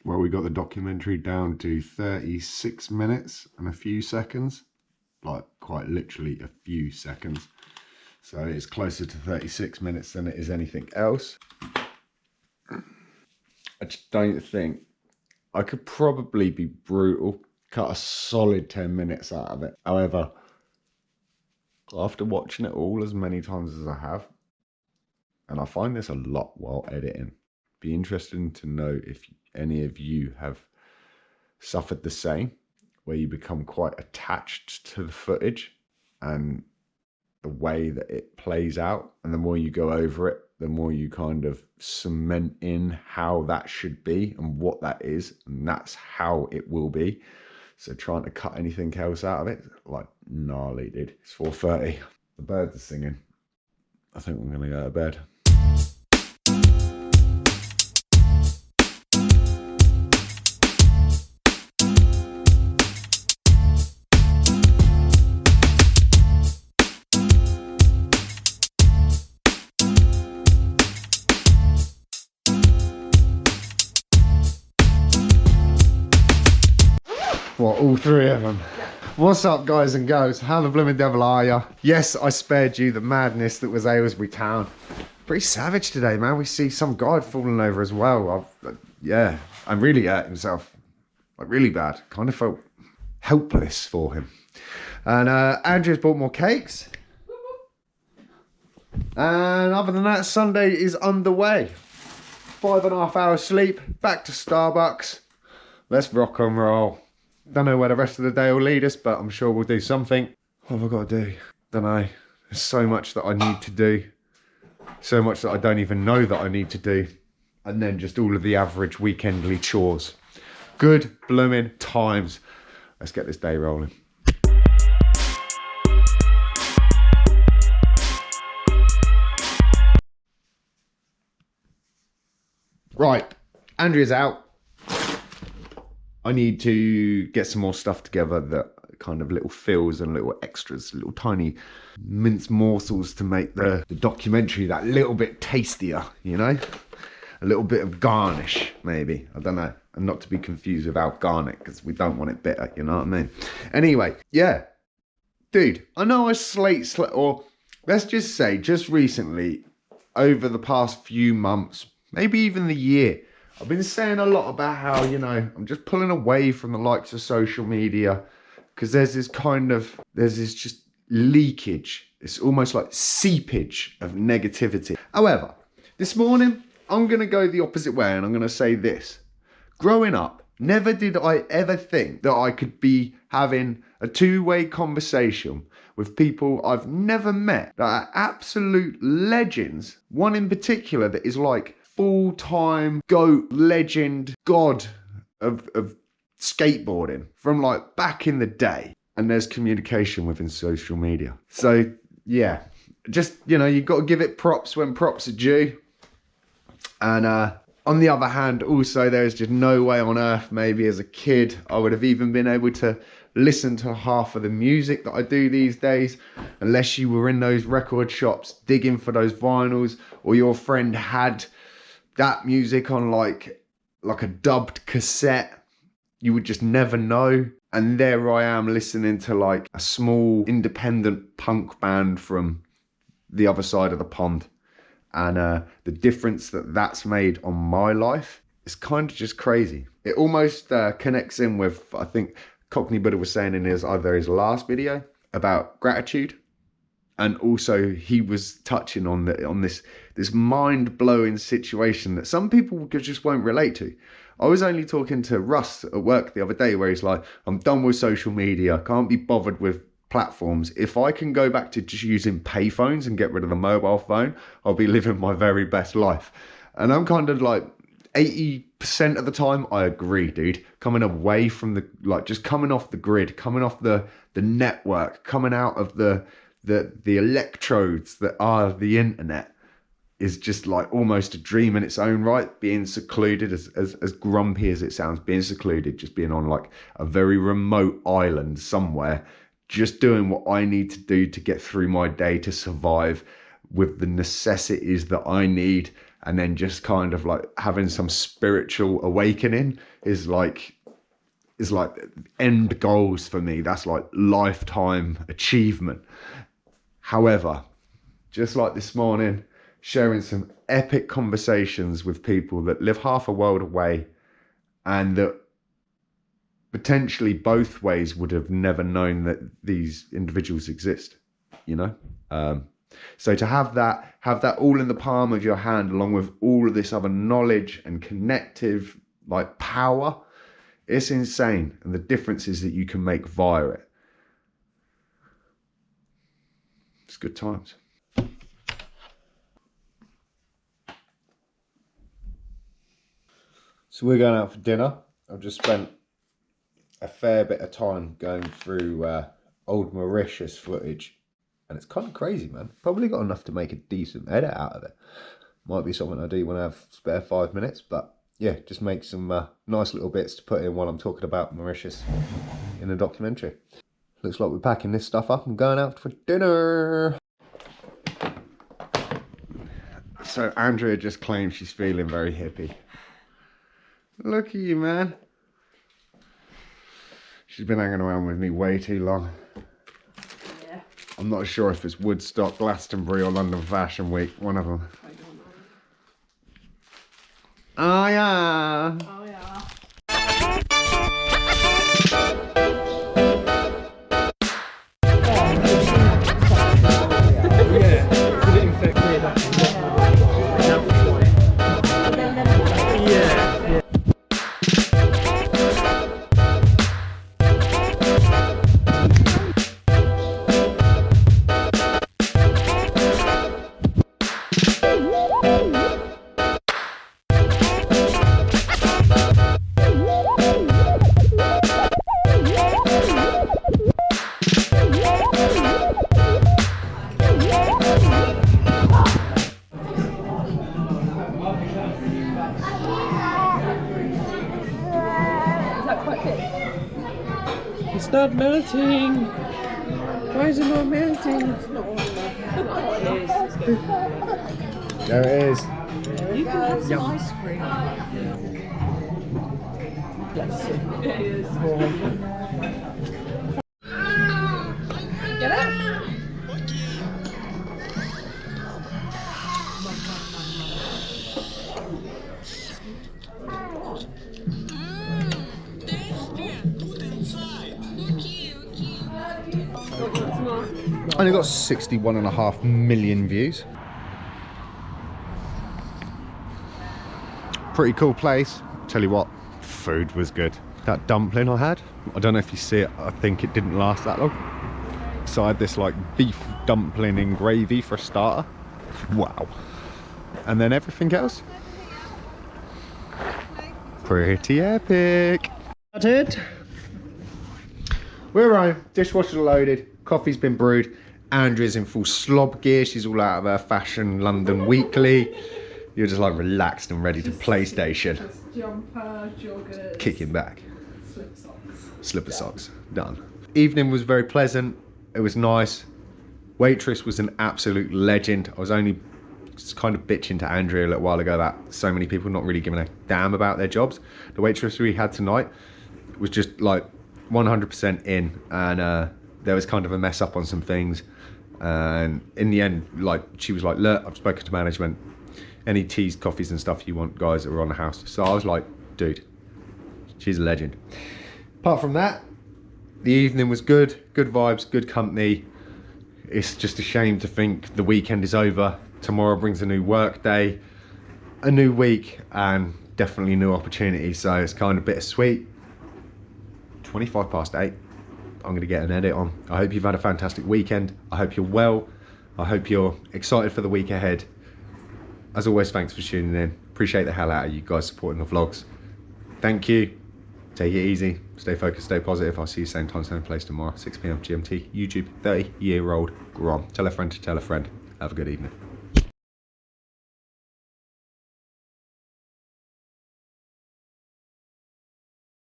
Well, we got the documentary down to 36 minutes and a few seconds, like quite literally a few seconds. So it's closer to 36 minutes than it is anything else. I just don't think, I could probably be brutal, cut a solid 10 minutes out of it. However, after watching it all as many times as I have, and I find this a lot while editing, be interesting to know if any of you have suffered the same, where you become quite attached to the footage and the way that it plays out, and the more you go over it, the more you kind of cement in how that should be and what that is, and that's how it will be. So trying to cut anything else out of it, like gnarly, dude. It's 4:30. The birds are singing. I think I'm gonna go to bed. What, all three of them? Yeah. What's up, guys and girls? How the blooming devil are ya? Yes, I spared you the madness that was Aylesbury Town. Pretty savage today, man. We see some guy falling over as well. Yeah, and really hurt himself. Like, really bad. Kind of felt helpless for him. And Andrew's bought more cakes. And other than that, Sunday is underway. 5.5 hours sleep, back to Starbucks. Let's rock and roll. Don't know where the rest of the day will lead us, but I'm sure we'll do something. What have I got to do? Don't know. There's so much that I need to do. So much that I don't even know that I need to do. And then just all of the average weekendly chores. Good blooming times. Let's get this day rolling. Right, Andrea's out. I need to get some more stuff together, that kind of little fills and little extras, little tiny minced morsels to make the documentary that little bit tastier, you know? A little bit of garnish, maybe. I don't know. And not to be confused with our garlic, because we don't want it bitter, you know what I mean? Anyway, yeah. Dude, I know I or let's just say, just recently, over the past few months, maybe even the year, I've been saying a lot about how, you know, I'm just pulling away from the likes of social media, because there's this just leakage. It's almost like seepage of negativity. However, this morning, I'm going to go the opposite way, and I'm going to say this. Growing up, never did I ever think that I could be having a two-way conversation with people I've never met that are absolute legends. One in particular that is like full-time GOAT, legend, god of skateboarding from like back in the day. And there's communication within social media. So yeah, just, you know, you've got to give it props when props are due. And on the other hand, also, there's just no way on earth, maybe as a kid, I would have even been able to listen to half of the music that I do these days, unless you were in those record shops digging for those vinyls, or your friend had that music on like a dubbed cassette. You would just never know. And there I am listening to like a small independent punk band from the other side of the pond. And the difference that that's made on my life is kind of just crazy. It almost connects in with, I think Cockney Buddha was saying in his last video about gratitude. And also he was touching on this mind-blowing situation that some people just won't relate to. I was only talking to Russ at work the other day, where he's like, I'm done with social media, can't be bothered with platforms. If I can go back to just using payphones and get rid of the mobile phone, I'll be living my very best life. And I'm kind of like 80% of the time, I agree, dude. Coming away from just coming off the grid, coming off the network, coming out of the electrodes that are the internet is just like almost a dream in its own right. Being secluded, as grumpy as it sounds, being secluded, just being on like a very remote island somewhere, just doing what I need to do to get through my day, to survive with the necessities that I need, and then just kind of like having some spiritual awakening is like end goals for me. That's like lifetime achievement. However, just like this morning, sharing some epic conversations with people that live half a world away and that potentially both ways would have never known that these individuals exist, you know? So to have that all in the palm of your hand, along with all of this other knowledge and connective like power, it's insane. And the differences that you can make via it. It's good times. So we're going out for dinner. I've just spent a fair bit of time going through old Mauritius footage. And it's kind of crazy, man. Probably got enough to make a decent edit out of it. Might be something I do when I have spare 5 minutes. But yeah, just make some nice little bits to put in while I'm talking about Mauritius in a documentary. Looks like we're packing this stuff up and going out for dinner. So Andrea just claimed she's feeling very hippie. Look at you, man. She's been hanging around with me way too long. Yeah. I'm not sure if it's Woodstock, Glastonbury or London Fashion Week, one of them. I don't know. Oh yeah. Oh yeah. It's not melting. Why is it not melting? It's not warm enough. There it is. You can have some ice cream. Yes. It is. Get it? Only got 61.5 million views. Pretty cool place. Tell you what, food was good. That dumpling I had, I don't know if you see it, I think it didn't last that long. So I had this like beef dumpling in gravy for a starter. Wow. And then everything else, pretty epic. Started. We're on, dishwasher loaded, coffee's been brewed. Andrea's in full slob gear. She's all out of her Fashion London Weekly. You're just like relaxed and ready to PlayStation. Just jumper, joggers, kicking back. slipper socks. Slipper socks, done. Evening was very pleasant. It was nice. Waitress was an absolute legend. I was only just kind of bitching to Andrea a little while ago that so many people not really giving a damn about their jobs. The waitress we had tonight was just like 100% in, and there was kind of a mess up on some things. And in the end, like, she was like, look, I've spoken to management. Any teas, coffees and stuff you want, guys, that are on the house. So I was like, dude, she's a legend. Apart from that, the evening was good. Good vibes, good company. It's just a shame to think the weekend is over. Tomorrow brings a new work day, a new week, and definitely new opportunities. So it's kind of bittersweet. 8:25. I'm going to get an edit on. I hope you've had a fantastic weekend. I hope you're well. I hope you're excited for the week ahead. As always, thanks for tuning in. Appreciate the hell out of you guys supporting the vlogs. Thank you. Take it easy. Stay focused, stay positive. I'll see you same time, same place tomorrow, 6 p.m. GMT. YouTube, 30-year-old Grom. Tell a friend to tell a friend. Have a good evening.